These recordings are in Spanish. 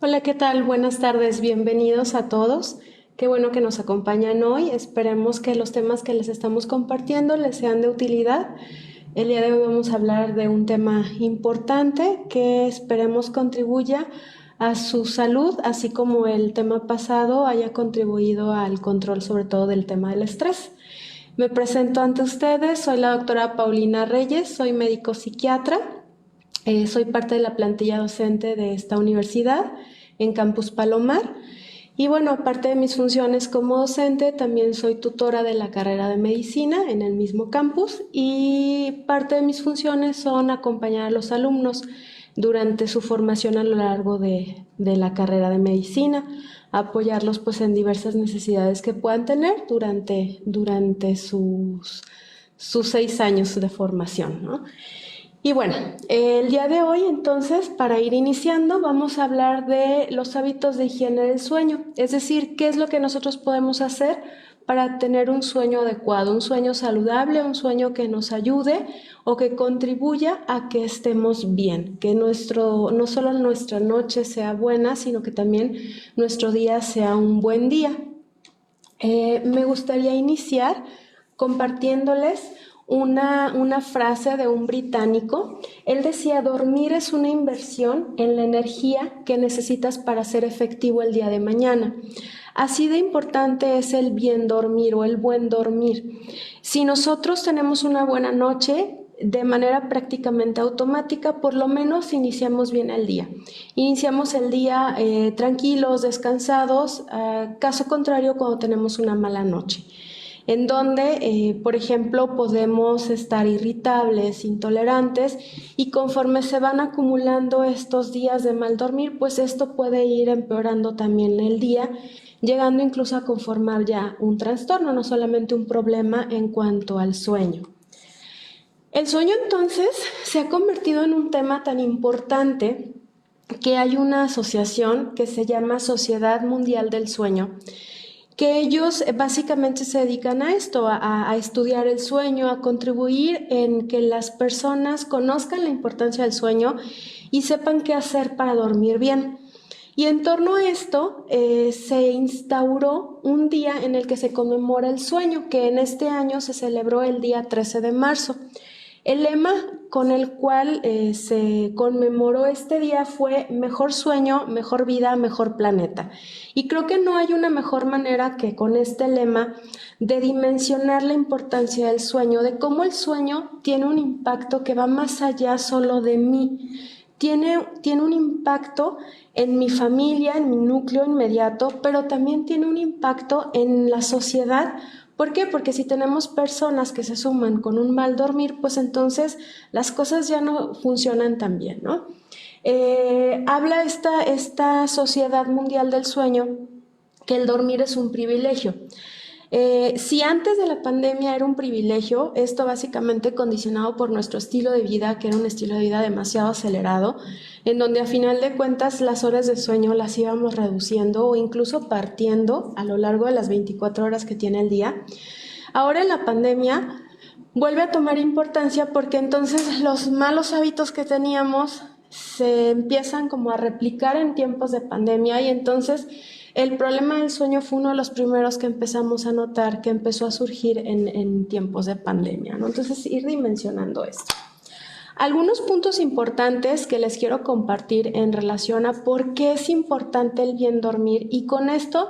Hola, ¿qué tal? Buenas tardes, bienvenidos a todos. Qué bueno que nos acompañan hoy. Esperemos que los temas que les estamos compartiendo les sean de utilidad. El día de hoy vamos a hablar de un tema importante que esperemos contribuya a su salud, así como el tema pasado haya contribuido al control sobre todo del tema del estrés. Me presento ante ustedes, soy la doctora Paulina Reyes, soy médico psiquiatra. Soy parte de la plantilla docente de esta universidad en Campus Palomar. Y bueno, aparte de mis funciones como docente, también soy tutora de la carrera de medicina en el mismo campus y parte de mis funciones son acompañar a los alumnos durante su formación a lo largo de la carrera de medicina, apoyarlos pues en diversas necesidades que puedan tener durante sus 6 años de formación, ¿no? Y bueno, el día de hoy entonces, para ir iniciando, vamos a hablar de los hábitos de higiene del sueño, es decir, qué es lo que nosotros podemos hacer para tener un sueño adecuado, un sueño saludable, un sueño que nos ayude o que contribuya a que estemos bien, que no solo nuestra noche sea buena, sino que también nuestro día sea un buen día. Me gustaría iniciar compartiéndoles una frase de un británico. Él decía: dormir es una inversión en la energía que necesitas para ser efectivo el día de mañana. Así de importante es el bien dormir o el buen dormir. Si nosotros tenemos una buena noche, de manera prácticamente automática, por lo menos iniciamos bien el día. Iniciamos el día tranquilos, descansados, caso contrario cuando tenemos una mala noche, en donde, por ejemplo, podemos estar irritables, intolerantes, y conforme se van acumulando estos días de mal dormir, pues esto puede ir empeorando también el día, llegando incluso a conformar ya un trastorno, no solamente un problema en cuanto al sueño. El sueño entonces se ha convertido en un tema tan importante que hay una asociación que se llama Sociedad Mundial del Sueño, que ellos básicamente se dedican a esto, a estudiar el sueño, a contribuir en que las personas conozcan la importancia del sueño y sepan qué hacer para dormir bien. Y en torno a esto se instauró un día en el que se conmemora el sueño, que en este año se celebró el día 13 de marzo. El lema con el cual se conmemoró este día fue mejor sueño, mejor vida, mejor planeta. Y creo que no hay una mejor manera que con este lema de dimensionar la importancia del sueño, de cómo el sueño tiene un impacto que va más allá solo de mí. Tiene un impacto en mi familia, en mi núcleo inmediato, pero también tiene un impacto en la sociedad. ¿Por qué? Porque si tenemos personas que se suman con un mal dormir, pues entonces las cosas ya no funcionan tan bien, ¿no? Habla esta Sociedad Mundial del Sueño que el dormir es un privilegio. Si antes de la pandemia era un privilegio, esto básicamente condicionado por nuestro estilo de vida, que era un estilo de vida demasiado acelerado, en donde a final de cuentas las horas de sueño las íbamos reduciendo o incluso partiendo a lo largo de las 24 horas que tiene el día. Ahora en la pandemia vuelve a tomar importancia porque entonces los malos hábitos que teníamos se empiezan como a replicar en tiempos de pandemia, y entonces el problema del sueño fue uno de los primeros que empezamos a notar que empezó a surgir en tiempos de pandemia, ¿no? Entonces, ir dimensionando esto. Algunos puntos importantes que les quiero compartir en relación a por qué es importante el bien dormir, y con esto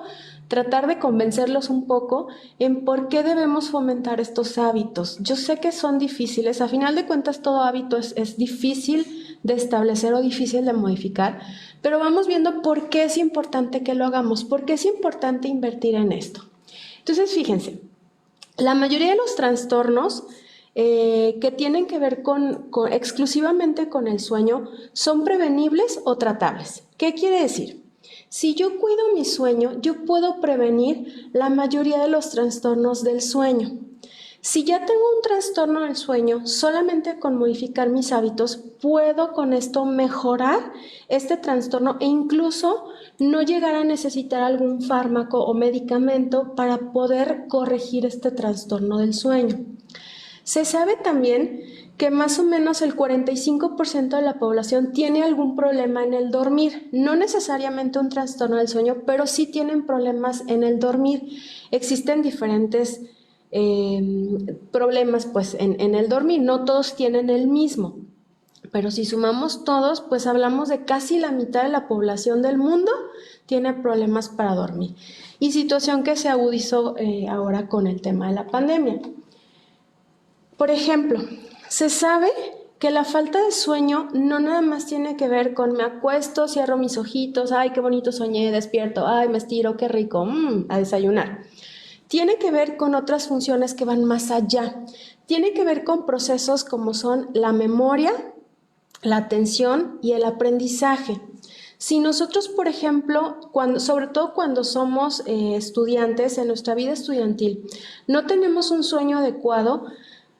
tratar de convencerlos un poco en por qué debemos fomentar estos hábitos. Yo sé que son difíciles, a final de cuentas todo hábito es difícil de establecer o difícil de modificar, pero vamos viendo por qué es importante que lo hagamos, por qué es importante invertir en esto. Entonces, fíjense, la mayoría de los trastornos que tienen que ver exclusivamente con el sueño son prevenibles o tratables. ¿Qué quiere decir? Si yo cuido mi sueño, yo puedo prevenir la mayoría de los trastornos del sueño. Si ya tengo un trastorno del sueño, solamente con modificar mis hábitos puedo con esto mejorar este trastorno e incluso no llegar a necesitar algún fármaco o medicamento para poder corregir este trastorno del sueño. Se sabe también que más o menos el 45% de la población tiene algún problema en el dormir, no necesariamente un trastorno del sueño, pero sí tienen problemas en el dormir. Existen diferentes problemas pues en el dormir, no todos tienen el mismo, pero si sumamos todos, pues hablamos de casi la mitad de la población del mundo tiene problemas para dormir, y situación que se agudizó ahora con el tema de la pandemia. Por ejemplo, se sabe que la falta de sueño no nada más tiene que ver con me acuesto, cierro mis ojitos, ay, qué bonito soñé, despierto, ay, me estiro, qué rico, a desayunar. Tiene que ver con otras funciones que van más allá. Tiene que ver con procesos como son la memoria, la atención y el aprendizaje. Si nosotros, por ejemplo, sobre todo cuando somos estudiantes en nuestra vida estudiantil, no tenemos un sueño adecuado,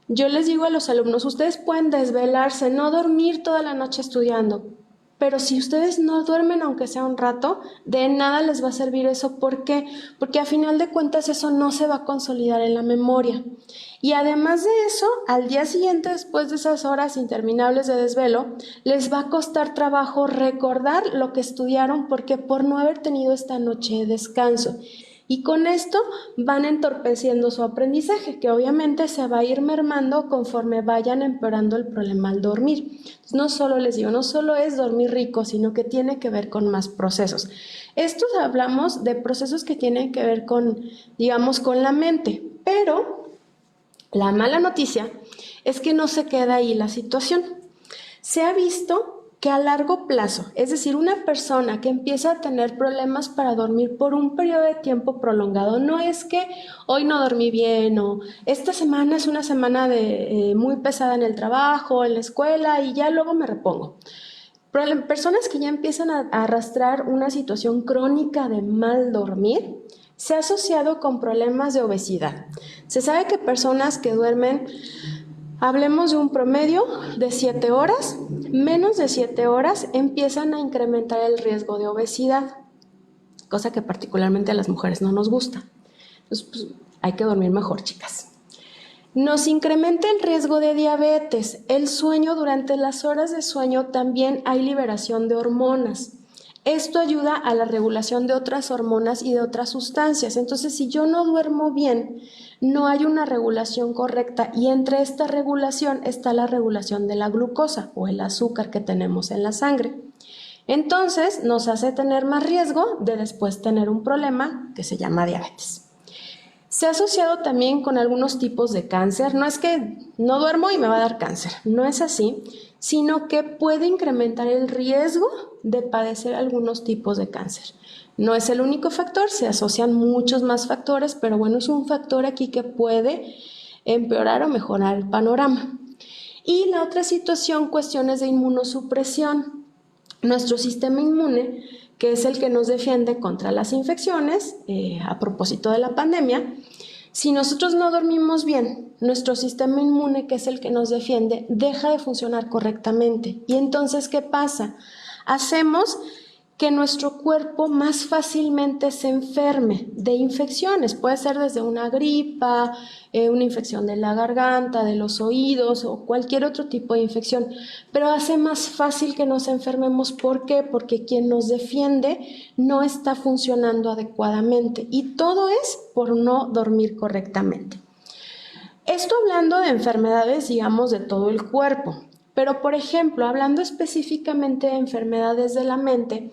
yo les digo a los alumnos, ustedes pueden desvelarse, no dormir toda la noche estudiando, pero si ustedes no duermen aunque sea un rato, de nada les va a servir eso. ¿Por qué? Porque a final de cuentas eso no se va a consolidar en la memoria. Y además de eso, al día siguiente, después de esas horas interminables de desvelo, les va a costar trabajo recordar lo que estudiaron, porque por no haber tenido esta noche de descanso. Y con esto van entorpeciendo su aprendizaje, que obviamente se va a ir mermando conforme vayan empeorando el problema al dormir. No solo les digo, no solo es dormir rico, sino que tiene que ver con más procesos. Estos hablamos de procesos que tienen que ver con, digamos, con la mente, pero la mala noticia es que no se queda ahí la situación. Se ha visto que a largo plazo, es decir, una persona que empieza a tener problemas para dormir por un periodo de tiempo prolongado, no es que hoy no dormí bien o esta semana es una semana muy pesada en el trabajo, en la escuela y ya luego me repongo. Personas que ya empiezan a arrastrar una situación crónica de mal dormir, se ha asociado con problemas de obesidad. Se sabe que personas que duermen, hablemos de un promedio de 7 horas, menos de 7 horas empiezan a incrementar el riesgo de obesidad, cosa que particularmente a las mujeres no nos gusta. Entonces, pues, hay que dormir mejor, chicas. Nos incrementa el riesgo de diabetes. El sueño, durante las horas de sueño también hay liberación de hormonas. Esto ayuda a la regulación de otras hormonas y de otras sustancias. Entonces, si yo no duermo bien, no hay una regulación correcta, y entre esta regulación está la regulación de la glucosa o el azúcar que tenemos en la sangre. Entonces, nos hace tener más riesgo de después tener un problema que se llama diabetes. Se ha asociado también con algunos tipos de cáncer. No es que no duermo y me va a dar cáncer, no es así, sino que puede incrementar el riesgo de padecer algunos tipos de cáncer. No es el único factor, se asocian muchos más factores, pero bueno, es un factor aquí que puede empeorar o mejorar el panorama. Y la otra situación, cuestiones de inmunosupresión. Nuestro sistema inmune, que es el que nos defiende contra las infecciones, a propósito de la pandemia, si nosotros no dormimos bien, nuestro sistema inmune, que es el que nos defiende, deja de funcionar correctamente. Y entonces, ¿qué pasa? Hacemos que nuestro cuerpo más fácilmente se enferme de infecciones. Puede ser desde una gripa, una infección de la garganta, de los oídos o cualquier otro tipo de infección, pero hace más fácil que nos enfermemos. ¿Por qué? Porque quien nos defiende no está funcionando adecuadamente, y todo es por no dormir correctamente. Esto hablando de enfermedades, digamos, de todo el cuerpo. Pero, por ejemplo, hablando específicamente de enfermedades de la mente,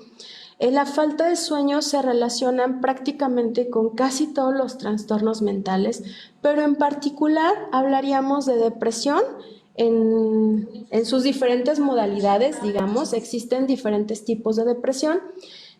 la falta de sueño se relaciona prácticamente con casi todos los trastornos mentales, pero en particular hablaríamos de depresión en sus diferentes modalidades, digamos. Existen diferentes tipos de depresión.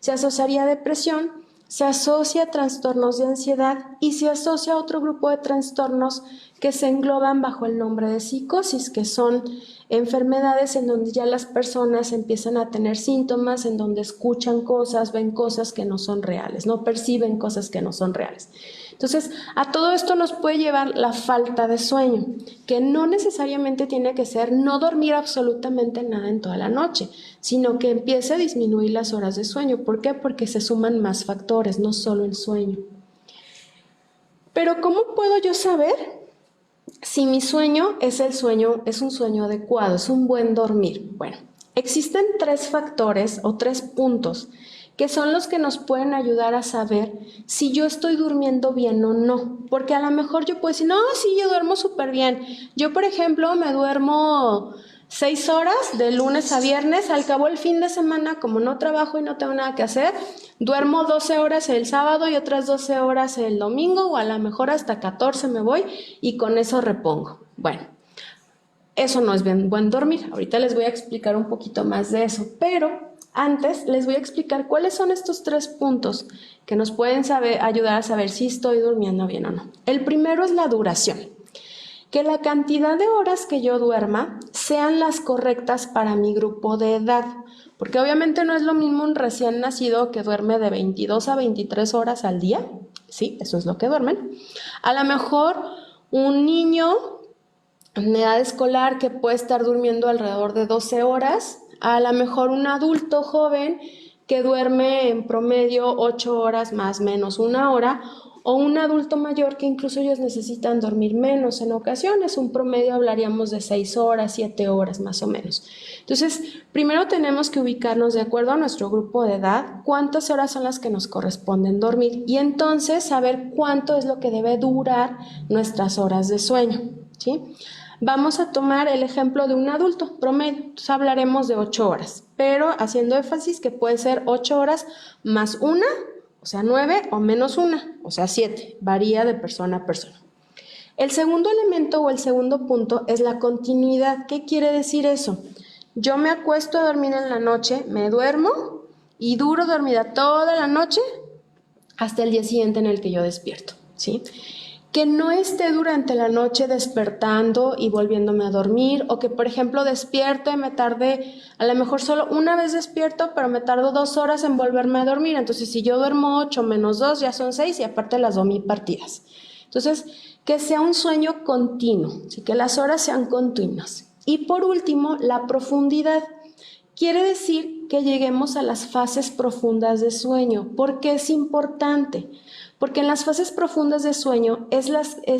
Se asociaría a depresión, se asocia a trastornos de ansiedad y se asocia a otro grupo de trastornos que se engloban bajo el nombre de psicosis, que son enfermedades en donde ya las personas empiezan a tener síntomas, en donde escuchan cosas, ven cosas que no son reales, no perciben cosas que no son reales. Entonces, a todo esto nos puede llevar la falta de sueño, que no necesariamente tiene que ser no dormir absolutamente nada en toda la noche, sino que empiece a disminuir las horas de sueño. ¿Por qué? Porque se suman más factores, no solo el sueño. Pero ¿cómo puedo yo saber si mi sueño es un sueño adecuado, es un buen dormir. Bueno, existen 3 factores o 3 puntos que son los que nos pueden ayudar a saber si yo estoy durmiendo bien o no. Porque a lo mejor yo puedo decir, no, sí, yo duermo súper bien. Yo, por ejemplo, me duermo 6 horas de lunes a viernes, al cabo el fin de semana, como no trabajo y no tengo nada que hacer, duermo 12 horas el sábado y otras 12 horas el domingo, o a lo mejor hasta 14 me voy y con eso repongo. Bueno, eso no es bien buen dormir. Ahorita les voy a explicar un poquito más de eso, pero antes les voy a explicar cuáles son estos 3 puntos que nos pueden ayudar a saber si estoy durmiendo bien o no. El primero es la duración. Que la cantidad de horas que yo duerma sean las correctas para mi grupo de edad, porque obviamente no es lo mismo un recién nacido que duerme de 22 a 23 horas al día, sí, eso es lo que duermen, a lo mejor un niño en edad escolar que puede estar durmiendo alrededor de 12 horas, a lo mejor un adulto joven que duerme en promedio 8 horas más menos 1 hora, o un adulto mayor que incluso ellos necesitan dormir menos en ocasiones, un promedio hablaríamos de 6 horas, 7 horas más o menos. Entonces, primero tenemos que ubicarnos de acuerdo a nuestro grupo de edad, cuántas horas son las que nos corresponden dormir y entonces saber cuánto es lo que debe durar nuestras horas de sueño, ¿sí? Vamos a tomar el ejemplo de un adulto promedio, entonces hablaremos de 8 horas, pero haciendo énfasis que puede ser 8 horas más una, o sea 9 o menos una, o sea 7, varía de persona a persona. El segundo elemento o el segundo punto es la continuidad. ¿Qué quiere decir eso? Yo me acuesto a dormir en la noche, me duermo y duro dormida toda la noche hasta el día siguiente en el que yo despierto, ¿sí? Que no esté durante la noche despertando y volviéndome a dormir, o que por ejemplo despierte, me tarde, a lo mejor solo una vez despierto, pero me tardo 2 horas en volverme a dormir. Entonces si yo duermo 8 menos 2 ya son 6 y aparte las dormí partidas. Entonces que sea un sueño continuo, ¿sí? Que las horas sean continuas. Y por último, la profundidad. Quiere decir que lleguemos a las fases profundas de sueño. ¿Por qué es importante? Porque en las fases profundas de sueño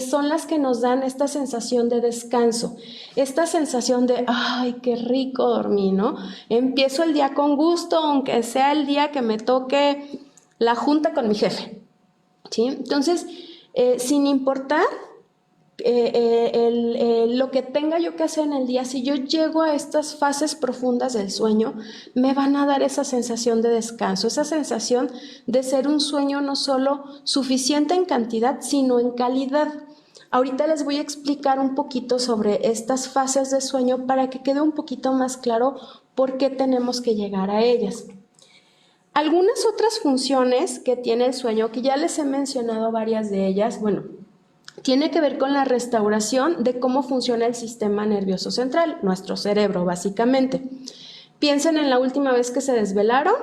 son las que nos dan esta sensación de descanso, esta sensación de, ay, qué rico dormí, ¿no? Empiezo el día con gusto, aunque sea el día que me toque la junta con mi jefe, ¿sí? Entonces, sin importar lo que tenga yo que hacer en el día, si yo llego a estas fases profundas del sueño, me van a dar esa sensación de descanso, esa sensación de ser un sueño no solo suficiente en cantidad, sino en calidad. Ahorita les voy a explicar un poquito sobre estas fases de sueño para que quede un poquito más claro por qué tenemos que llegar a ellas. Algunas otras funciones que tiene el sueño, que ya les he mencionado varias de ellas, bueno, tiene que ver con la restauración de cómo funciona el sistema nervioso central, nuestro cerebro básicamente. Piensen en la última vez que se desvelaron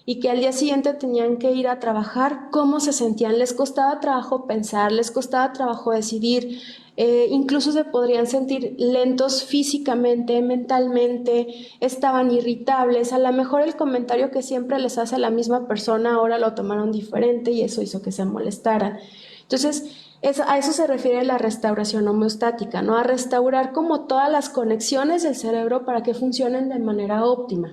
y que al día siguiente tenían que ir a trabajar, cómo se sentían, les costaba trabajo pensar, les costaba trabajo decidir, incluso se podrían sentir lentos físicamente, mentalmente, estaban irritables, a lo mejor el comentario que siempre les hace la misma persona ahora lo tomaron diferente y eso hizo que se molestaran. Entonces, a eso se refiere la restauración homeostática, ¿no? A restaurar como todas las conexiones del cerebro para que funcionen de manera óptima.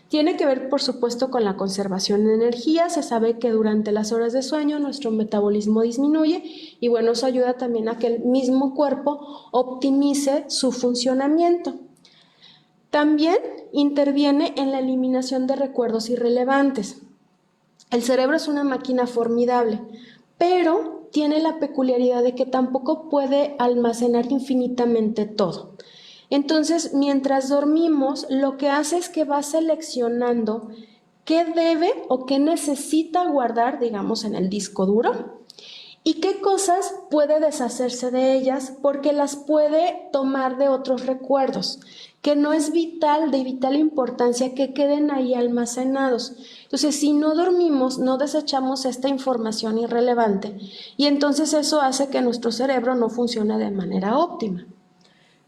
Tiene que ver, por supuesto, con la conservación de energía. Se sabe que durante las horas de sueño nuestro metabolismo disminuye y bueno, eso ayuda también a que el mismo cuerpo optimice su funcionamiento. También interviene en la eliminación de recuerdos irrelevantes. El cerebro es una máquina formidable, pero tiene la peculiaridad de que tampoco puede almacenar infinitamente todo. Entonces, mientras dormimos, lo que hace es que va seleccionando qué debe o qué necesita guardar, digamos, en el disco duro y qué cosas puede deshacerse de ellas porque las puede tomar de otros recuerdos, que no es de vital importancia que queden ahí almacenados. Entonces, si no dormimos, no desechamos esta información irrelevante y entonces eso hace que nuestro cerebro no funcione de manera óptima.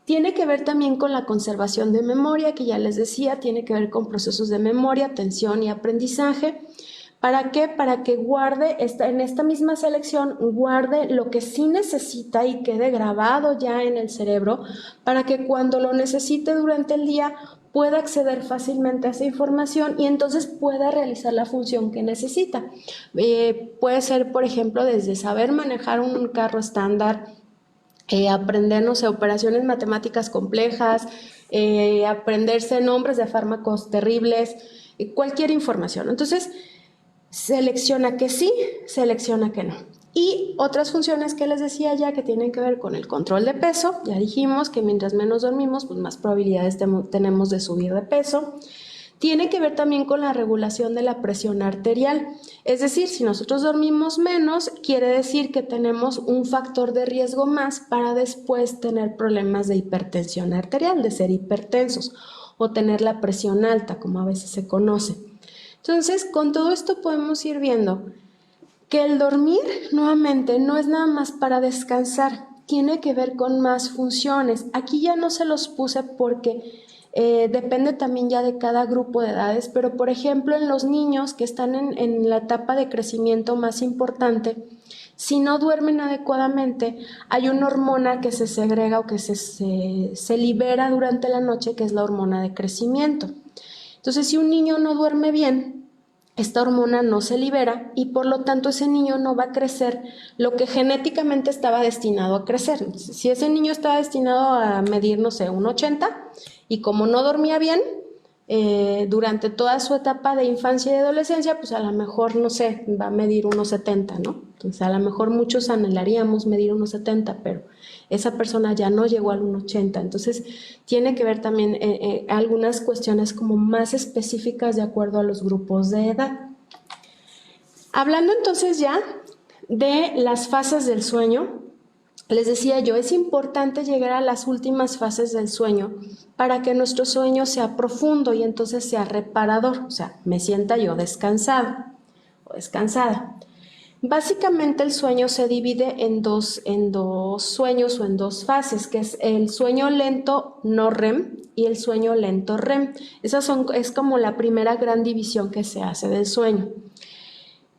Tiene que ver también con la conservación de memoria, que ya les decía, tiene que ver con procesos de memoria, atención y aprendizaje. ¿Para qué? Para que guarde, en esta misma selección, guarde lo que sí necesita y quede grabado ya en el cerebro, para que cuando lo necesite durante el día pueda acceder fácilmente a esa información y entonces pueda realizar la función que necesita. Puede ser, por ejemplo, desde saber manejar un carro estándar, aprender, no sé, operaciones matemáticas complejas, aprenderse nombres de fármacos terribles, cualquier información. Entonces, selecciona que sí, selecciona que no. Y otras funciones que les decía ya que tienen que ver con el control de peso. Ya dijimos que mientras menos dormimos, pues más probabilidades tenemos de subir de peso. Tiene que ver también con la regulación de la presión arterial. Es decir, si nosotros dormimos menos, quiere decir que tenemos un factor de riesgo más para después tener problemas de hipertensión arterial, de ser hipertensos o tener la presión alta, como a veces se conoce. Entonces, con todo esto podemos ir viendo que el dormir, nuevamente, no es nada más para descansar, tiene que ver con más funciones. Aquí ya no se los puse porque depende también ya de cada grupo de edades, pero por ejemplo en los niños que están en la etapa de crecimiento más importante, si no duermen adecuadamente, hay una hormona que se segrega o que se libera durante la noche, que es la hormona de crecimiento. Entonces, si un niño no duerme bien, esta hormona no se libera y por lo tanto ese niño no va a crecer lo que genéticamente estaba destinado a crecer. Si ese niño estaba destinado a medir, no sé, 1,80 y como no dormía bien durante toda su etapa de infancia y adolescencia, pues a lo mejor, no sé, va a medir 1,70, ¿no? Entonces a lo mejor muchos anhelaríamos medir 1,70, pero esa persona ya no llegó al 1,80. Entonces tiene que ver también algunas cuestiones como más específicas de acuerdo a los grupos de edad. Hablando entonces ya de las fases del sueño, les decía yo, es importante llegar a las últimas fases del sueño para que nuestro sueño sea profundo y entonces sea reparador, o sea, me sienta yo descansado o descansada. Básicamente el sueño se divide en dos sueños o en dos fases, que es el sueño lento no REM y el sueño lento REM. Es como la primera gran división que se hace del sueño.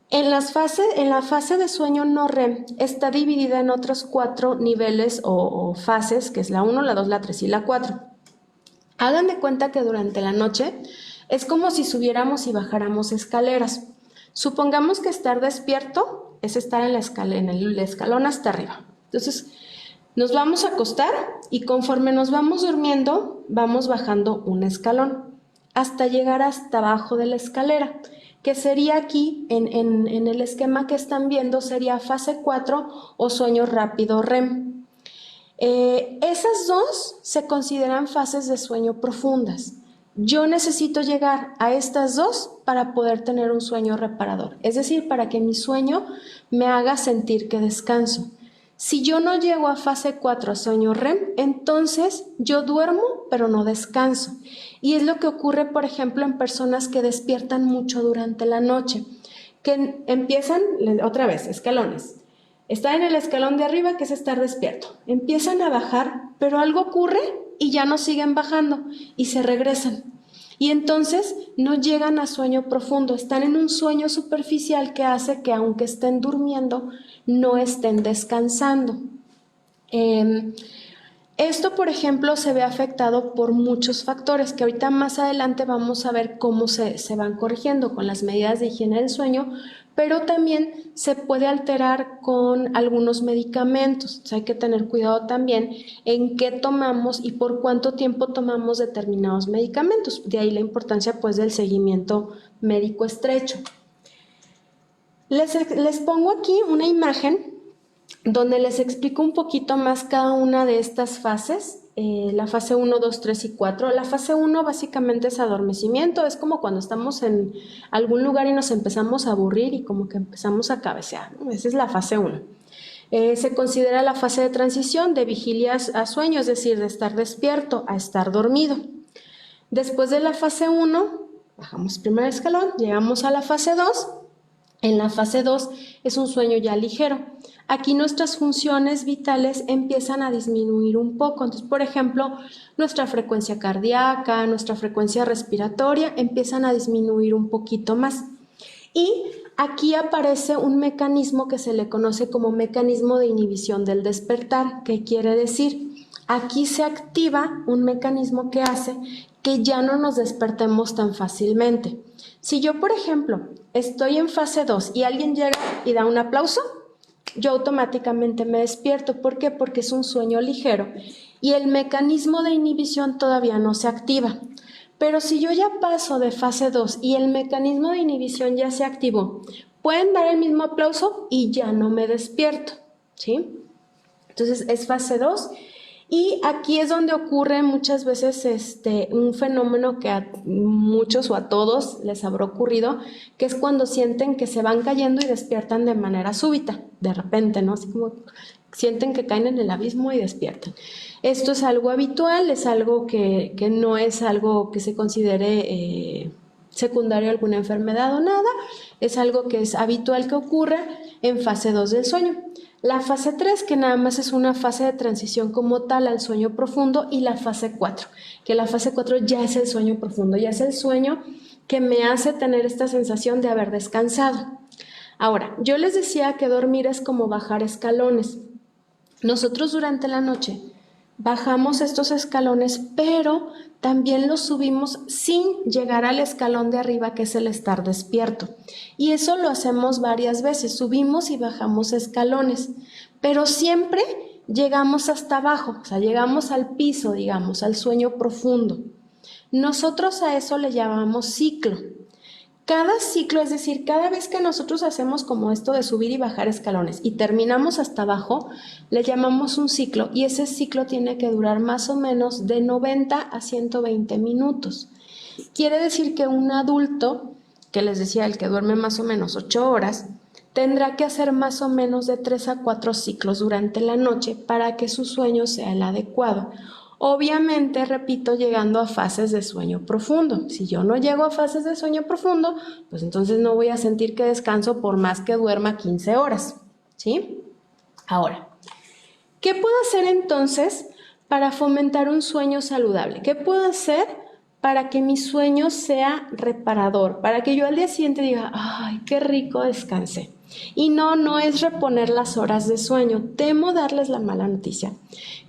En la fase de sueño no REM está dividida en otros 4 niveles o fases, que es la 1, la 2, la 3 y la 4. Hagan de cuenta que durante la noche es como si subiéramos y bajáramos escaleras. Supongamos que estar despierto es estar en el escalón hasta arriba. Entonces, nos vamos a acostar y conforme nos vamos durmiendo, vamos bajando un escalón hasta llegar hasta abajo de la escalera, que sería aquí, en el esquema que están viendo, sería fase 4 o sueño rápido REM. Esas dos se consideran fases de sueño profundas. Yo necesito llegar a estas dos para poder tener un sueño reparador, es decir, para que mi sueño me haga sentir que descanso. Si yo no llego a fase 4, a sueño REM, entonces yo duermo pero no descanso. Y es lo que ocurre, por ejemplo, en personas que despiertan mucho durante la noche, que empiezan, otra vez, escalones. Están en el escalón de arriba, que es estar despierto. Empiezan a bajar, pero algo ocurre y ya no siguen bajando y se regresan. Y entonces no llegan a sueño profundo, están en un sueño superficial que hace que aunque estén durmiendo, no estén descansando. Esto, por ejemplo, se ve afectado por muchos factores que ahorita más adelante vamos a ver cómo se van corrigiendo con las medidas de higiene del sueño, pero también se puede alterar con algunos medicamentos. Entonces hay que tener cuidado también en qué tomamos y por cuánto tiempo tomamos determinados medicamentos. De ahí la importancia pues del seguimiento médico estrecho. Les pongo aquí una imagen donde les explico un poquito más cada una de estas fases, la fase 1, 2, 3 y 4. La fase 1 básicamente es adormecimiento, es como cuando estamos en algún lugar y nos empezamos a aburrir y como que empezamos a cabecear, ¿no? Esa es la fase 1. Se considera la fase de transición de vigilia a sueño, es decir, de estar despierto a estar dormido. Después de la fase 1, bajamos primer escalón, llegamos a la fase 2. En la fase 2 es un sueño ya ligero. Aquí nuestras funciones vitales empiezan a disminuir un poco. Entonces, por ejemplo, nuestra frecuencia cardíaca, nuestra frecuencia respiratoria empiezan a disminuir un poquito más. Y aquí aparece un mecanismo que se le conoce como mecanismo de inhibición del despertar. ¿Qué quiere decir? Aquí se activa un mecanismo que hace que ya no nos despertemos tan fácilmente. Si yo, por ejemplo, estoy en fase 2 y alguien llega y da un aplauso, yo automáticamente me despierto. ¿Por qué? Porque es un sueño ligero y el mecanismo de inhibición todavía no se activa. Pero si yo ya paso de fase 2 y el mecanismo de inhibición ya se activó, pueden dar el mismo aplauso y ya no me despierto, ¿sí? Entonces es fase 2 y aquí es donde ocurre muchas veces un fenómeno que a muchos o a todos les habrá ocurrido, que es cuando sienten que se van cayendo y despiertan de manera súbita, de repente, ¿no? Así como sienten que caen en el abismo y despiertan. Esto es algo habitual, es algo que no es algo que se considere secundario a alguna enfermedad o nada, es algo que es habitual que ocurra en fase 2 del sueño. La fase 3, que nada más es una fase de transición como tal al sueño profundo, y la fase 4, que la fase 4 ya es el sueño profundo, ya es el sueño que me hace tener esta sensación de haber descansado. Ahora, yo les decía que dormir es como bajar escalones. Nosotros durante la noche bajamos estos escalones, pero también los subimos sin llegar al escalón de arriba, que es el estar despierto. Y eso lo hacemos varias veces, subimos y bajamos escalones, pero siempre llegamos hasta abajo, o sea, llegamos al piso, digamos, al sueño profundo. Nosotros a eso le llamamos ciclo. Cada ciclo, es decir, cada vez que nosotros hacemos como esto de subir y bajar escalones y terminamos hasta abajo, le llamamos un ciclo, y ese ciclo tiene que durar más o menos de 90 a 120 minutos. Quiere decir que un adulto, que les decía, el que duerme más o menos 8 horas, tendrá que hacer más o menos de 3 a 4 ciclos durante la noche para que su sueño sea el adecuado. Obviamente, repito, llegando a fases de sueño profundo. Si yo no llego a fases de sueño profundo, pues entonces no voy a sentir que descanso por más que duerma 15 horas, ¿sí? Ahora, ¿qué puedo hacer entonces para fomentar un sueño saludable? ¿Qué puedo hacer para que mi sueño sea reparador? Para que yo al día siguiente diga, ¡ay, qué rico descansé! Y no es reponer las horas de sueño. Temo darles la mala noticia,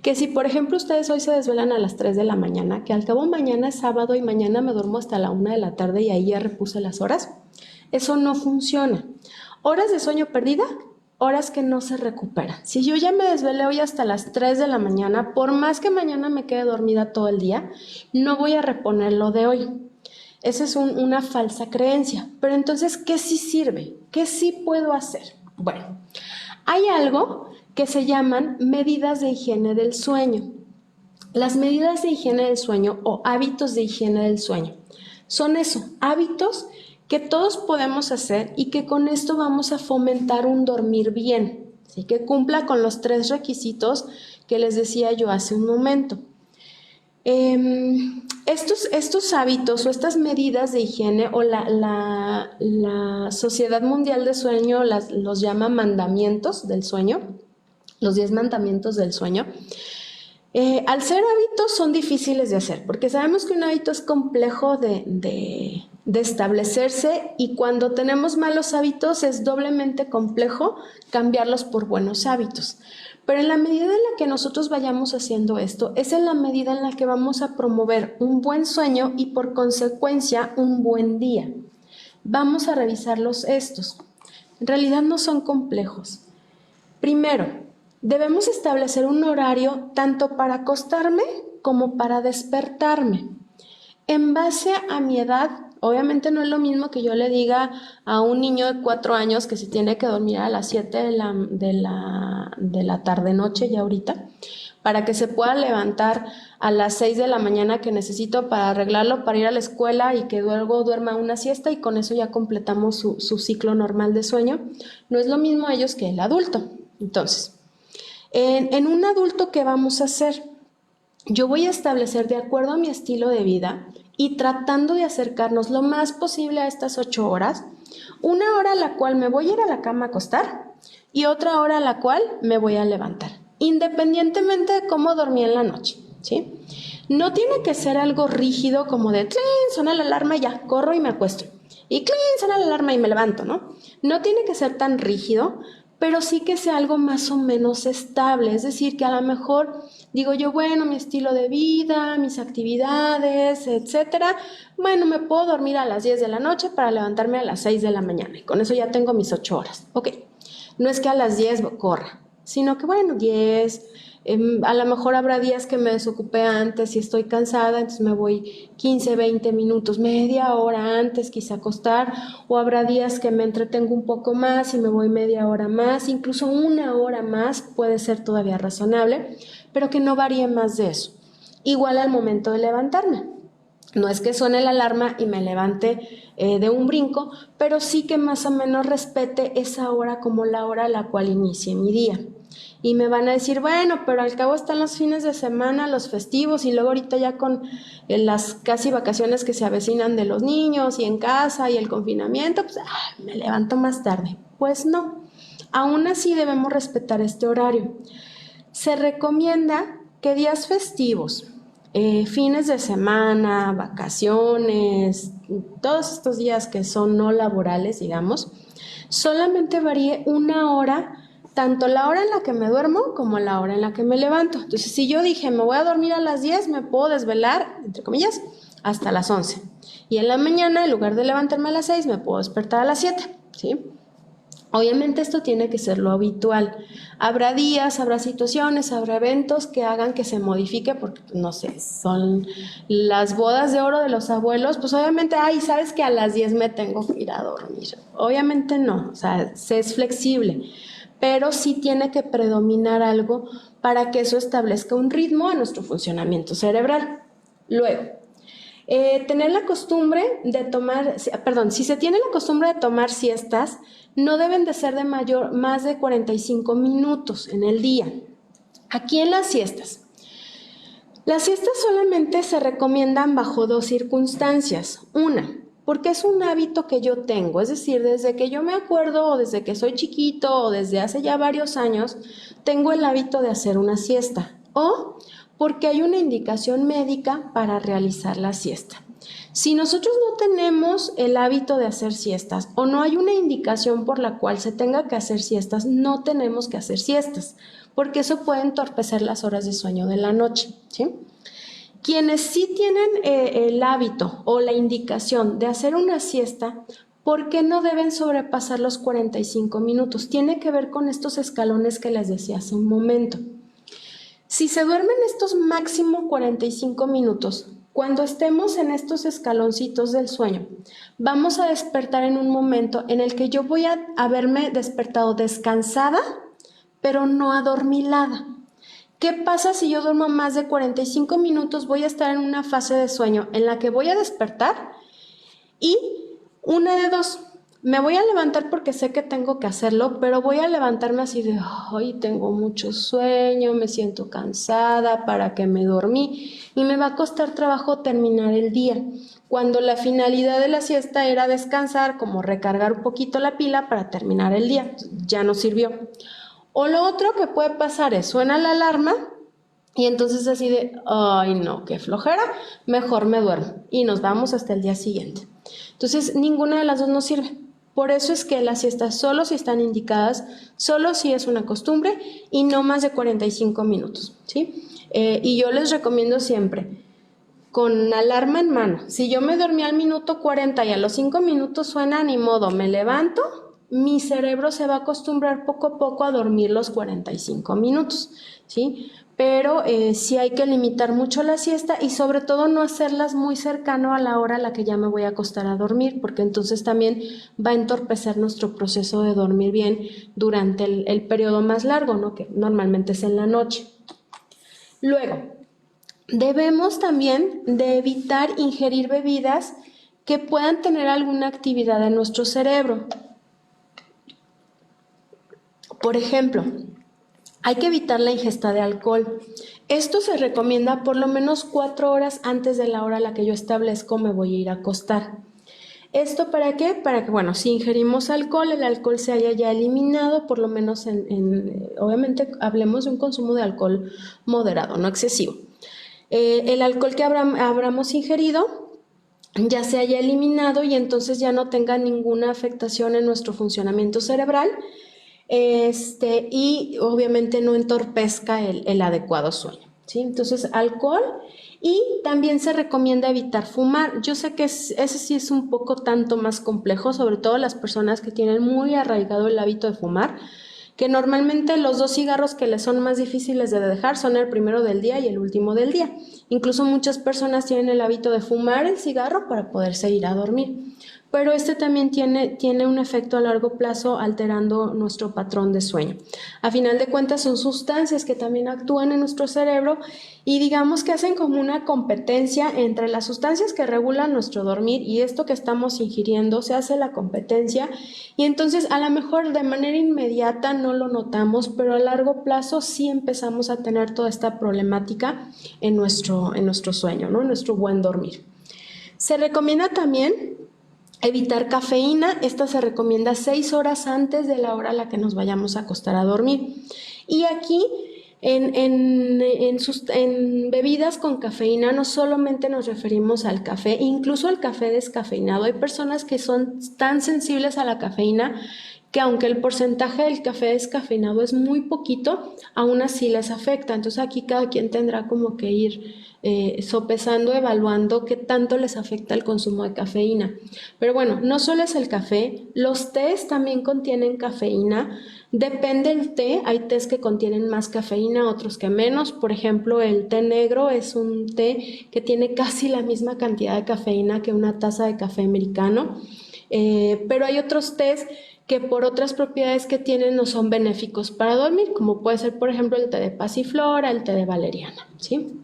que si por ejemplo ustedes hoy se desvelan a las 3 de la mañana, que al cabo mañana es sábado y mañana me duermo hasta la 1 de la tarde y ahí ya repuse las horas, eso no funciona. Horas de sueño perdida, horas que no se recuperan. Si yo ya me desvelé hoy hasta las 3 de la mañana, por más que mañana me quede dormida todo el día, no voy a reponer lo de hoy. Esa es una falsa creencia. Pero entonces, ¿qué sí sirve? ¿Qué sí puedo hacer? Bueno, hay algo que se llaman medidas de higiene del sueño. Las medidas de higiene del sueño o hábitos de higiene del sueño son eso, hábitos que todos podemos hacer y que con esto vamos a fomentar un dormir bien, ¿sí? Que cumpla con los 3 requisitos que les decía yo hace un momento. Estos hábitos o estas medidas de higiene o la Sociedad Mundial de Sueño los llama mandamientos del sueño, los 10 mandamientos del sueño. Al ser hábitos son difíciles de hacer, porque sabemos que un hábito es complejo de establecerse, y cuando tenemos malos hábitos es doblemente complejo cambiarlos por buenos hábitos. Pero en la medida en la que nosotros vayamos haciendo esto, es en la medida en la que vamos a promover un buen sueño y por consecuencia un buen día. Vamos a revisarlos estos. En realidad no son complejos. Primero, debemos establecer un horario tanto para acostarme como para despertarme. En base a mi edad, obviamente no es lo mismo que yo le diga a un niño de 4 años que se tiene que dormir a las 7 de la tarde-noche ya ahorita, para que se pueda levantar a las 6 de la mañana que necesito para arreglarlo, para ir a la escuela y que luego duerma una siesta y con eso ya completamos su ciclo normal de sueño. No es lo mismo ellos que el adulto. Entonces, en un adulto, ¿qué vamos a hacer? Yo voy a establecer, de acuerdo a mi estilo de vida y tratando de acercarnos lo más posible a estas 8 horas, una hora a la cual me voy a ir a la cama a acostar y otra hora a la cual me voy a levantar, independientemente de cómo dormí en la noche, ¿sí? No tiene que ser algo rígido como de ¡tling! Suena la alarma y ya, corro y me acuesto. y ¡clean! Suena la alarma y me levanto, ¿no? No tiene que ser tan rígido, pero sí que sea algo más o menos estable, es decir, que a lo mejor digo yo, bueno, mi estilo de vida, mis actividades, etcétera, bueno, me puedo dormir a las 10 de la noche para levantarme a las 6 de la mañana y con eso ya tengo mis 8 horas. Ok, no es que a las 10 corra, sino que bueno, 10, a lo mejor habrá días que me desocupe antes y estoy cansada, entonces me voy 15, 20 minutos, media hora antes quizá acostar, o habrá días que me entretengo un poco más y me voy media hora más, incluso una hora más puede ser todavía razonable, pero que no varíe más de eso. Igual al momento de levantarme. No es que suene la alarma y me levante de un brinco, pero sí que más o menos respete esa hora como la hora a la cual inicie mi día. Y me van a decir, bueno, pero al cabo están los fines de semana, los festivos y luego ahorita ya con las casi vacaciones que se avecinan de los niños y en casa y el confinamiento, pues me levanto más tarde. Pues no, aún así debemos respetar este horario. Se recomienda que días festivos, fines de semana, vacaciones, todos estos días que son no laborales, digamos, solamente varíe una hora, tanto la hora en la que me duermo como la hora en la que me levanto. Entonces, si yo dije, me voy a dormir a las 10, me puedo desvelar, entre comillas, hasta las 11. Y en la mañana, en lugar de levantarme a las 6, me puedo despertar a las 7, ¿sí? Obviamente esto tiene que ser lo habitual. Habrá días, habrá situaciones, habrá eventos que hagan que se modifique porque, no sé, son las bodas de oro de los abuelos, pues obviamente, sabes que a las 10 me tengo que ir a dormir. Obviamente no, o sea, se es flexible, pero sí tiene que predominar algo para que eso establezca un ritmo a nuestro funcionamiento cerebral. Luego, tener la costumbre de tomar, si se tiene la costumbre de tomar siestas, no deben de ser de más de 45 minutos en el día. Aquí en las siestas solamente se recomiendan bajo dos circunstancias. Una, porque es un hábito que yo tengo, es decir, desde que yo me acuerdo o desde que soy chiquito o desde hace ya varios años, tengo el hábito de hacer una siesta. O porque hay una indicación médica para realizar la siesta. Si nosotros no tenemos el hábito de hacer siestas o no hay una indicación por la cual se tenga que hacer siestas, no tenemos que hacer siestas, porque eso puede entorpecer las horas de sueño de la noche, ¿sí? Quienes sí tienen el hábito o la indicación de hacer una siesta, ¿por qué no deben sobrepasar los 45 minutos? Tiene que ver con estos escalones que les decía hace un momento. Si se duermen estos máximo 45 minutos, cuando estemos en estos escaloncitos del sueño, vamos a despertar en un momento en el que yo voy a haberme despertado descansada, pero no adormilada. ¿Qué pasa si yo duermo más de 45 minutos? Voy a estar en una fase de sueño en la que voy a despertar y una de dos. Me voy a levantar porque sé que tengo que hacerlo, pero voy a levantarme así de, ay, tengo mucho sueño, me siento cansada, ¿para qué me dormí? Y me va a costar trabajo terminar el día, cuando la finalidad de la siesta era descansar, como recargar un poquito la pila para terminar el día. Ya no sirvió. O lo otro que puede pasar es, suena la alarma y entonces así de, ay no, qué flojera, mejor me duermo y nos vamos hasta el día siguiente. Entonces, ninguna de las dos nos sirve. Por eso es que las siestas solo si están indicadas, solo si es una costumbre y no más de 45 minutos, ¿sí? Y yo les recomiendo siempre, con alarma en mano, si yo me dormí al minuto 40 y a los 5 minutos suena, ni modo, me levanto, mi cerebro se va a acostumbrar poco a poco a dormir los 45 minutos, ¿sí? Pero sí hay que limitar mucho la siesta y sobre todo no hacerlas muy cercano a la hora a la que ya me voy a acostar a dormir, porque entonces también va a entorpecer nuestro proceso de dormir bien durante el periodo más largo, ¿no? Que normalmente es en la noche. Luego, debemos también de evitar ingerir bebidas que puedan tener alguna actividad en nuestro cerebro. Por ejemplo, hay que evitar la ingesta de alcohol. Esto se recomienda por lo menos 4 horas antes de la hora a la que yo establezco me voy a ir a acostar. ¿Esto para qué? Para que, bueno, si ingerimos alcohol, el alcohol se haya ya eliminado, por lo menos obviamente hablemos de un consumo de alcohol moderado, no excesivo. El alcohol que habramos ingerido ya se haya eliminado y entonces ya no tenga ninguna afectación en nuestro funcionamiento cerebral, y obviamente no entorpezca el adecuado sueño, ¿sí? Entonces, alcohol, y también se recomienda evitar fumar. Yo sé que ese sí es un poco tanto más complejo, sobre todo las personas que tienen muy arraigado el hábito de fumar, que normalmente los 2 cigarros que les son más difíciles de dejar son el primero del día y el último del día. Incluso muchas personas tienen el hábito de fumar el cigarro para poderse ir a dormir. Pero también tiene un efecto a largo plazo alterando nuestro patrón de sueño. A final de cuentas son sustancias que también actúan en nuestro cerebro y digamos que hacen como una competencia entre las sustancias que regulan nuestro dormir y esto que estamos ingiriendo, se hace la competencia y entonces a lo mejor de manera inmediata no lo notamos, pero a largo plazo sí empezamos a tener toda esta problemática en nuestro sueño, ¿no? En nuestro buen dormir. Se recomienda también evitar cafeína. Esta se recomienda 6 horas antes de la hora a la que nos vayamos a acostar a dormir. Y aquí en bebidas con cafeína no solamente nos referimos al café, incluso al café descafeinado. Hay personas que son tan sensibles a la cafeína que aunque el porcentaje del café descafeinado es muy poquito, aún así les afecta. Entonces aquí cada quien tendrá como que ir sopesando, evaluando qué tanto les afecta el consumo de cafeína. Pero bueno, no solo es el café, los tés también contienen cafeína. Depende del té, hay tés que contienen más cafeína, otros que menos. Por ejemplo, el té negro es un té que tiene casi la misma cantidad de cafeína que una taza de café americano. Pero hay otros tés que por otras propiedades que tienen no son benéficos para dormir, como puede ser, por ejemplo, el té de pasiflora, el té de valeriana, ¿sí?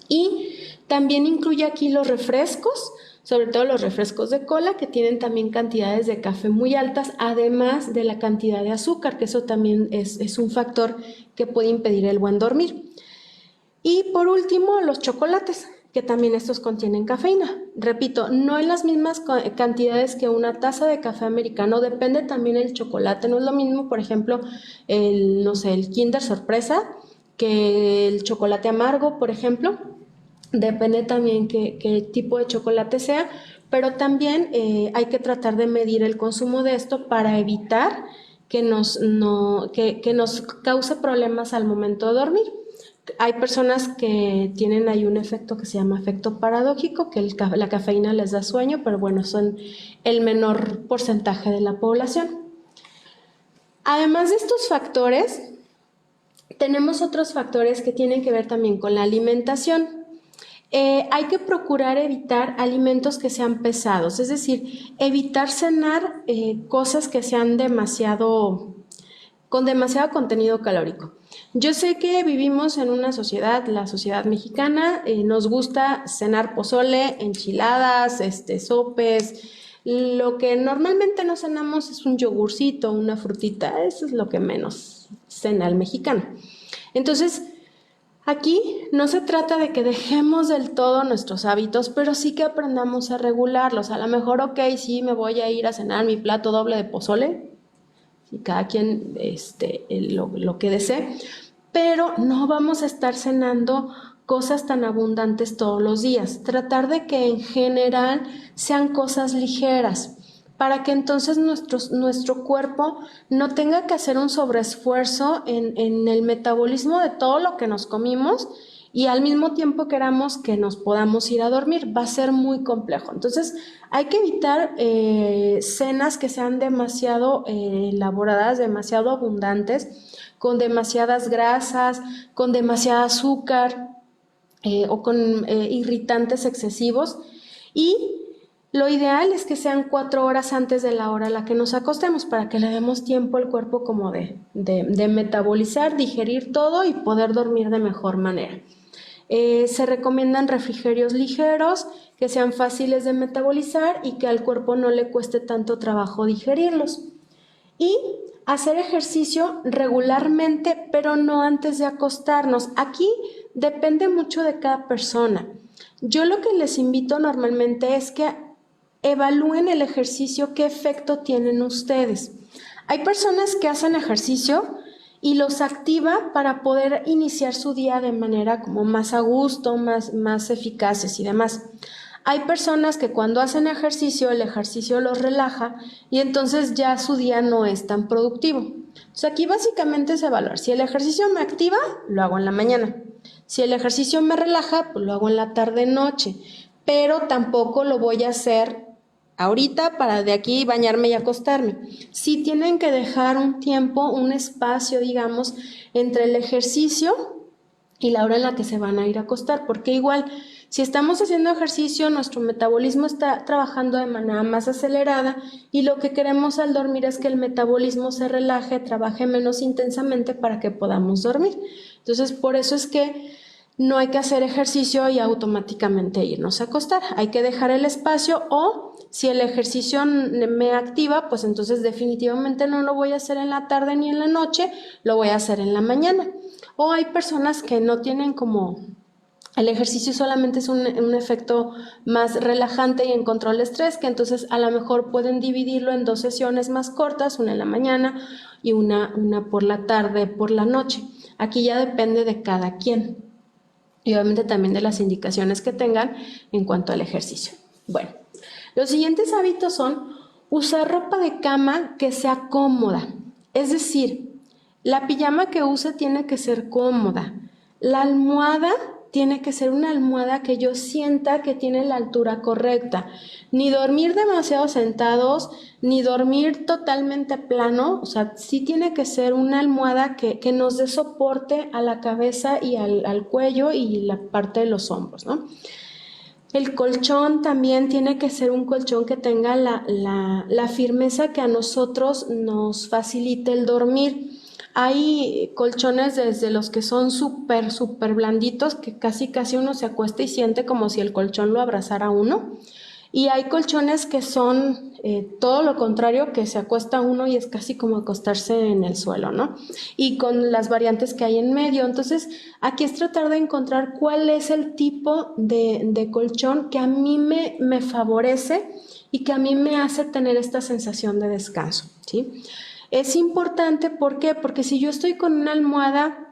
Y también incluye aquí los refrescos, sobre todo los refrescos de cola, que tienen también cantidades de café muy altas, además de la cantidad de azúcar, que eso también es un factor que puede impedir el buen dormir. Y por último, los chocolates, que también estos contienen cafeína. Repito, no en las mismas cantidades que una taza de café americano, depende también el chocolate. No es lo mismo, por ejemplo, el Kinder Sorpresa que el chocolate amargo, por ejemplo. Depende también qué tipo de chocolate sea, pero también hay que tratar de medir el consumo de esto para evitar que nos cause problemas al momento de dormir. Hay personas que tienen ahí un efecto que se llama efecto paradójico, que la cafeína les da sueño, pero bueno, son el menor porcentaje de la población. Además de estos factores, tenemos otros factores que tienen que ver también con la alimentación. Hay que procurar evitar alimentos que sean pesados, es decir, evitar cenar cosas que sean con demasiado contenido calórico. Yo sé que vivimos en una sociedad, la sociedad mexicana, nos gusta cenar pozole, enchiladas, sopes. Lo que normalmente no cenamos es un yogurcito, una frutita, eso es lo que menos cena el mexicano. Entonces, aquí no se trata de que dejemos del todo nuestros hábitos, pero sí que aprendamos a regularlos. A lo mejor, ok, sí, me voy a ir a cenar mi plato doble de pozole, y cada quien lo que desee, pero no vamos a estar cenando cosas tan abundantes todos los días. Tratar de que en general sean cosas ligeras, para que entonces nuestro cuerpo no tenga que hacer un sobreesfuerzo en el metabolismo de todo lo que nos comimos y al mismo tiempo queramos que nos podamos ir a dormir. Va a ser muy complejo. Entonces hay que evitar cenas que sean demasiado elaboradas, demasiado abundantes, con demasiadas grasas, con demasiado azúcar o con irritantes excesivos. Y lo ideal es que sean 4 horas antes de la hora a la que nos acostemos para que le demos tiempo al cuerpo como de metabolizar, digerir todo y poder dormir de mejor manera. Se recomiendan refrigerios ligeros que sean fáciles de metabolizar y que al cuerpo no le cueste tanto trabajo digerirlos. Y hacer ejercicio regularmente, pero no antes de acostarnos. Aquí depende mucho de cada persona. Yo lo que les invito normalmente es que evalúen el ejercicio, qué efecto tienen ustedes. Hay personas que hacen ejercicio y los activa para poder iniciar su día de manera como más a gusto, más eficaces y demás. Hay personas que cuando hacen ejercicio, el ejercicio los relaja y entonces ya su día no es tan productivo. Entonces aquí básicamente es evaluar. Si el ejercicio me activa, lo hago en la mañana. Si el ejercicio me relaja, pues lo hago en la tarde-noche. Pero tampoco lo voy a hacer ahorita para de aquí bañarme y acostarme. Sí tienen que dejar un tiempo, un espacio, digamos, entre el ejercicio y la hora en la que se van a ir a acostar, porque igual, si estamos haciendo ejercicio, nuestro metabolismo está trabajando de manera más acelerada y lo que queremos al dormir es que el metabolismo se relaje, trabaje menos intensamente para que podamos dormir. Entonces, por eso es que no hay que hacer ejercicio y automáticamente irnos a acostar. Hay que dejar el espacio o si el ejercicio me activa, pues entonces definitivamente no lo voy a hacer en la tarde ni en la noche, lo voy a hacer en la mañana. O hay personas que no tienen como... El ejercicio solamente es un efecto más relajante y en control de estrés, que entonces a lo mejor pueden dividirlo en 2 sesiones más cortas, una en la mañana y una por la tarde, por la noche. Aquí ya depende de cada quien y obviamente también de las indicaciones que tengan en cuanto al ejercicio. Bueno, los siguientes hábitos son usar ropa de cama que sea cómoda, es decir, la pijama que use tiene que ser cómoda, la almohada tiene que ser una almohada que yo sienta que tiene la altura correcta. Ni dormir demasiado sentados, ni dormir totalmente plano. O sea, sí tiene que ser una almohada que nos dé soporte a la cabeza y al cuello y la parte de los hombros, ¿no? El colchón también tiene que ser un colchón que tenga la firmeza que a nosotros nos facilite el dormir. Hay colchones desde los que son súper blanditos, que casi uno se acuesta y siente como si el colchón lo abrazara a uno. Y hay colchones que son todo lo contrario, que se acuesta uno y es casi como acostarse en el suelo, ¿no? Y con las variantes que hay en medio. Entonces, aquí es tratar de encontrar cuál es el tipo de colchón que a mí me favorece y que a mí me hace tener esta sensación de descanso, ¿sí? Es importante, ¿por qué? Porque si yo estoy con una almohada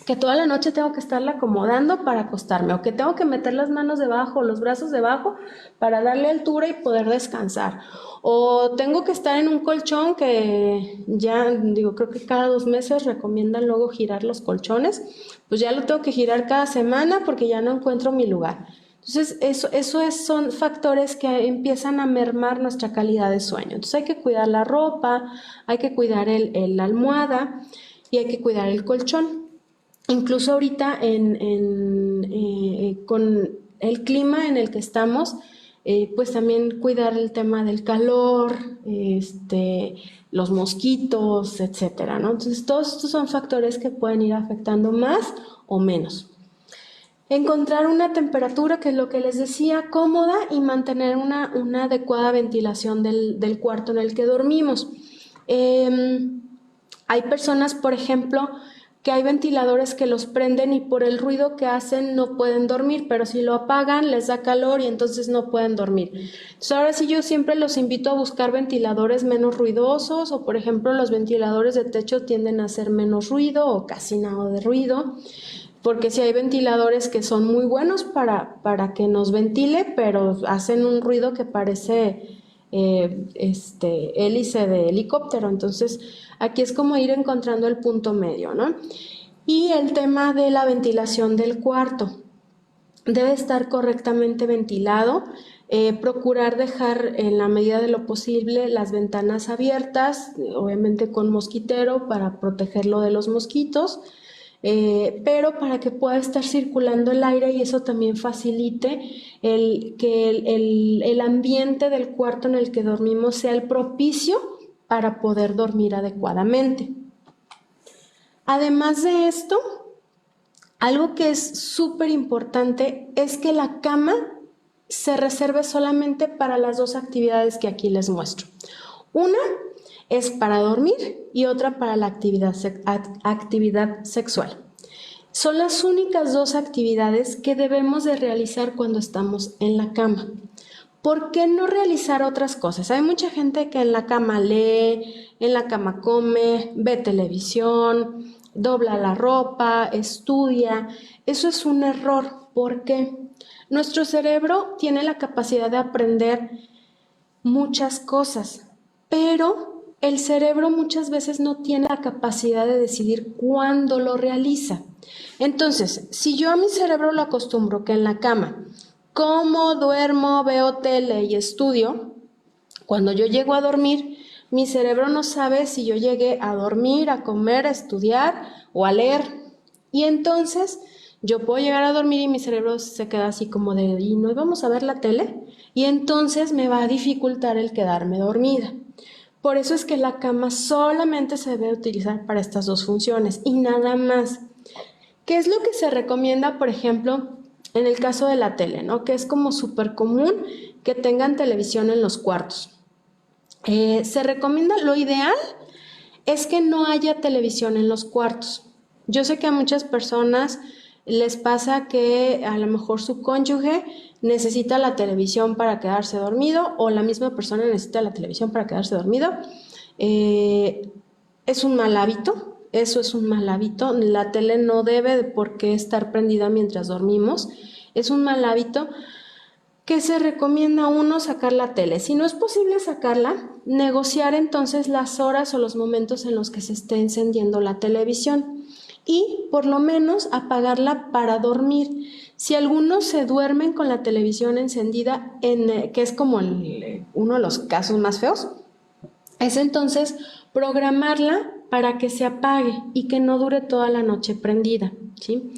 que toda la noche tengo que estarla acomodando para acostarme o que tengo que meter las manos debajo, los brazos debajo para darle altura y poder descansar. O tengo que estar en un colchón que ya, digo, creo que cada 2 meses recomiendan luego girar los colchones, pues ya lo tengo que girar cada semana porque ya no encuentro mi lugar. Entonces, son factores que empiezan a mermar nuestra calidad de sueño. Entonces, hay que cuidar la ropa, hay que cuidar la almohada y hay que cuidar el colchón. Incluso ahorita con el clima en el que estamos, pues también cuidar el tema del calor, los mosquitos, etcétera, ¿no? Entonces, todos estos son factores que pueden ir afectando más o menos. Encontrar una temperatura, que es lo que les decía, cómoda y mantener una adecuada ventilación del cuarto en el que dormimos. Hay personas, por ejemplo, que hay ventiladores que los prenden y por el ruido que hacen no pueden dormir, pero si lo apagan les da calor y entonces no pueden dormir. Entonces ahora sí yo siempre los invito a buscar ventiladores menos ruidosos o por ejemplo los ventiladores de techo tienden a hacer menos ruido o casi nada de ruido, porque si hay ventiladores que son muy buenos para que nos ventile, pero hacen un ruido que parece hélice de helicóptero. Entonces aquí es como ir encontrando el punto medio, ¿no? Y el tema de la ventilación del cuarto. Debe estar correctamente ventilado, procurar dejar en la medida de lo posible las ventanas abiertas, obviamente con mosquitero para protegerlo de los mosquitos, pero para que pueda estar circulando el aire y eso también facilite que el ambiente del cuarto en el que dormimos sea el propicio para poder dormir adecuadamente. Además de esto, algo que es súper importante es que la cama se reserve solamente para las 2 actividades que aquí les muestro. Una es para dormir y otra para la actividad sexual. Son las únicas 2 actividades que debemos de realizar cuando estamos en la cama. ¿Por qué no realizar otras cosas? Hay mucha gente que en la cama lee, en la cama come, ve televisión, dobla la ropa, estudia. Eso es un error. ¿Por qué? Nuestro cerebro tiene la capacidad de aprender muchas cosas, pero el cerebro muchas veces no tiene la capacidad de decidir cuándo lo realiza. Entonces, si yo a mi cerebro lo acostumbro que en la cama como, duermo, veo tele y estudio, cuando yo llego a dormir, mi cerebro no sabe si yo llegué a dormir, a comer, a estudiar o a leer. Y entonces yo puedo llegar a dormir y mi cerebro se queda así como de, ¿y no íbamos a ver la tele? Y entonces me va a dificultar el quedarme dormida. Por eso es que la cama solamente se debe utilizar para estas dos funciones y nada más. ¿Qué es lo que se recomienda, por ejemplo, en el caso de la tele, ¿no? Que es como súper común que tengan televisión en los cuartos. Se recomienda, lo ideal es que no haya televisión en los cuartos. Yo sé que a muchas personas les pasa que a lo mejor su cónyuge necesita la televisión para quedarse dormido o la misma persona necesita la televisión para quedarse dormido. Es un mal hábito, eso es un mal hábito. La tele no debe de por qué estar prendida mientras dormimos. Es un mal hábito que se recomienda a uno sacar la tele. Si no es posible sacarla, negociar entonces las horas o los momentos en los que se esté encendiendo la televisión y por lo menos apagarla para dormir. Si algunos se duermen con la televisión encendida, que es como uno de los casos más feos, es entonces programarla para que se apague y que no dure toda la noche prendida, ¿sí?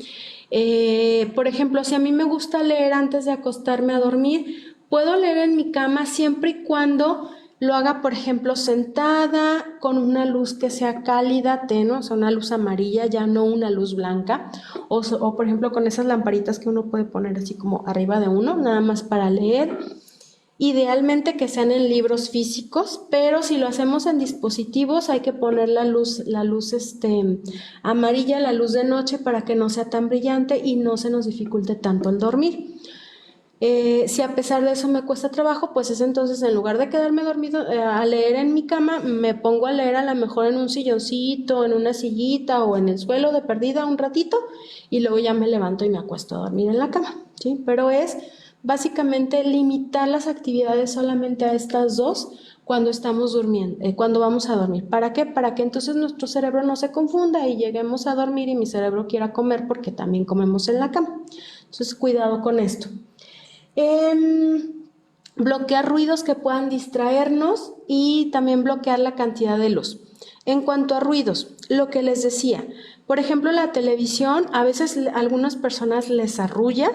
Por ejemplo, si a mí me gusta leer antes de acostarme a dormir, puedo leer en mi cama siempre y cuando lo haga, por ejemplo, sentada, con una luz que sea cálida, tenue, o sea, una luz amarilla, ya no una luz blanca, o por ejemplo con esas lamparitas que uno puede poner así como arriba de uno, nada más para leer. Idealmente que sean en libros físicos, pero si lo hacemos en dispositivos hay que poner la luz amarilla, la luz de noche para que no sea tan brillante y no se nos dificulte tanto el dormir. Si a pesar de eso me cuesta trabajo, pues es entonces en lugar de quedarme dormido a leer en mi cama, me pongo a leer a lo mejor en un silloncito, en una sillita o en el suelo de perdida un ratito y luego ya me levanto y me acuesto a dormir en la cama, ¿sí? Pero es básicamente limitar las actividades solamente a estas dos cuando estamos durmiendo, cuando vamos a dormir. ¿Para qué? Para que entonces nuestro cerebro no se confunda y lleguemos a dormir y mi cerebro quiera comer porque también comemos en la cama. Entonces, cuidado con esto. Bloquear ruidos que puedan distraernos y también bloquear la cantidad de luz. En cuanto a ruidos, lo que les decía, por ejemplo, la televisión, a veces a algunas personas les arrulla,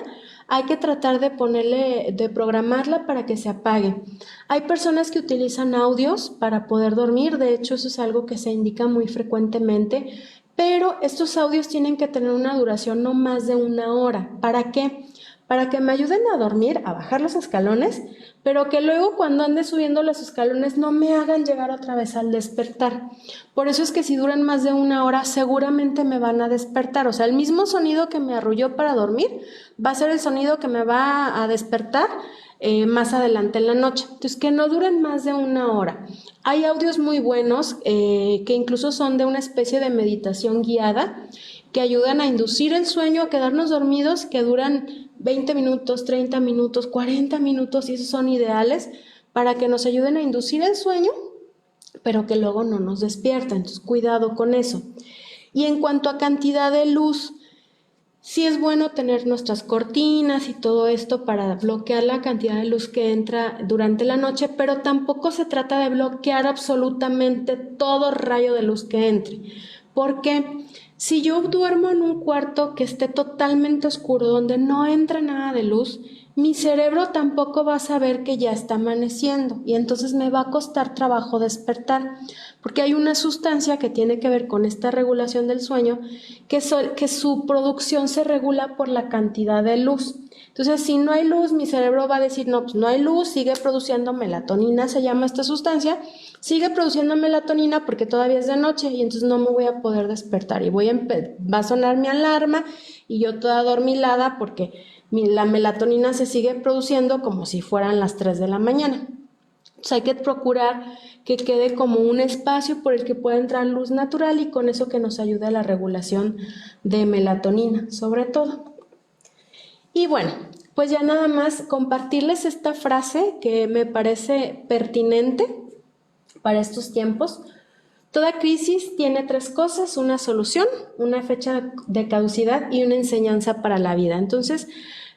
hay que tratar de programarla para que se apague. Hay personas que utilizan audios para poder dormir, de hecho eso es algo que se indica muy frecuentemente, pero estos audios tienen que tener una duración no más de 1 hora. ¿Para qué? Para que me ayuden a dormir, a bajar los escalones, pero que luego cuando ande subiendo los escalones no me hagan llegar otra vez al despertar. Por eso es que si duran más de 1 hora seguramente me van a despertar. O sea, el mismo sonido que me arrulló para dormir va a ser el sonido que me va a despertar más adelante en la noche. Entonces, que no duren más de 1 hora. Hay audios muy buenos que incluso son de una especie de meditación guiada que ayudan a inducir el sueño, a quedarnos dormidos, que duran 20 minutos, 30 minutos, 40 minutos y esos son ideales para que nos ayuden a inducir el sueño, pero que luego no nos despierta. Entonces, cuidado con eso. Y en cuanto a cantidad de luz, sí es bueno tener nuestras cortinas y todo esto para bloquear la cantidad de luz que entra durante la noche, pero tampoco se trata de bloquear absolutamente todo rayo de luz que entre. Porque si yo duermo en un cuarto que esté totalmente oscuro, donde no entre nada de luz, mi cerebro tampoco va a saber que ya está amaneciendo y entonces me va a costar trabajo despertar, porque hay una sustancia que tiene que ver con esta regulación del sueño, que su producción se regula por la cantidad de luz. Entonces, si no hay luz, mi cerebro va a decir, no, pues no hay luz, sigue produciendo melatonina, se llama esta sustancia, sigue produciendo melatonina porque todavía es de noche y entonces no me voy a poder despertar y va a sonar mi alarma y yo toda adormilada porque la melatonina se sigue produciendo como si fueran las 3 de la mañana. Entonces hay que procurar que quede como un espacio por el que pueda entrar luz natural y con eso que nos ayude a la regulación de melatonina, sobre todo. Y bueno, pues ya nada más compartirles esta frase que me parece pertinente para estos tiempos. Toda crisis tiene tres cosas: una solución, una fecha de caducidad y una enseñanza para la vida. Entonces,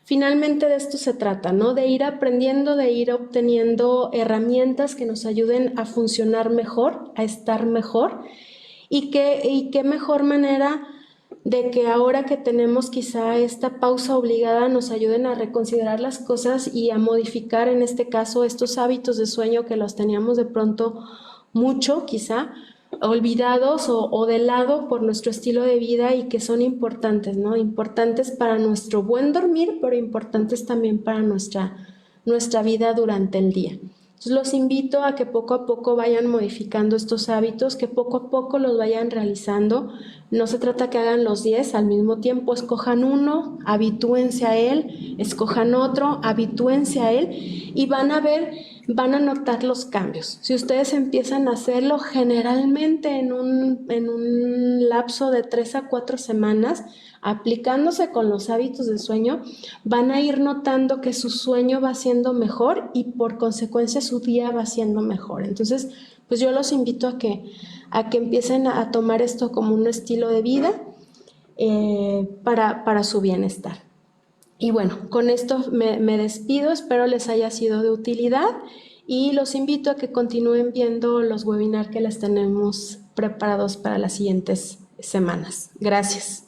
finalmente de esto se trata, ¿no? De ir aprendiendo, de ir obteniendo herramientas que nos ayuden a funcionar mejor, a estar mejor, y qué mejor manera de que ahora que tenemos quizá esta pausa obligada nos ayuden a reconsiderar las cosas y a modificar en este caso estos hábitos de sueño que los teníamos de pronto mucho quizá olvidados o de lado por nuestro estilo de vida y que son importantes, ¿no? Importantes para nuestro buen dormir, pero importantes también para nuestra vida durante el día. Entonces los invito a que poco a poco vayan modificando estos hábitos, que poco a poco los vayan realizando. No se trata que hagan los 10 al mismo tiempo, escojan uno, habitúense a él, escojan otro, habitúense a él y van a ver, van a notar los cambios. Si ustedes empiezan a hacerlo generalmente en un lapso de 3 a 4 semanas, aplicándose con los hábitos de sueño, van a ir notando que su sueño va siendo mejor y por consecuencia su día va siendo mejor. Entonces, pues yo los invito a que empiecen a tomar esto como un estilo de vida para su bienestar. Y bueno, con esto me despido, espero les haya sido de utilidad y los invito a que continúen viendo los webinars que les tenemos preparados para las siguientes semanas. Gracias.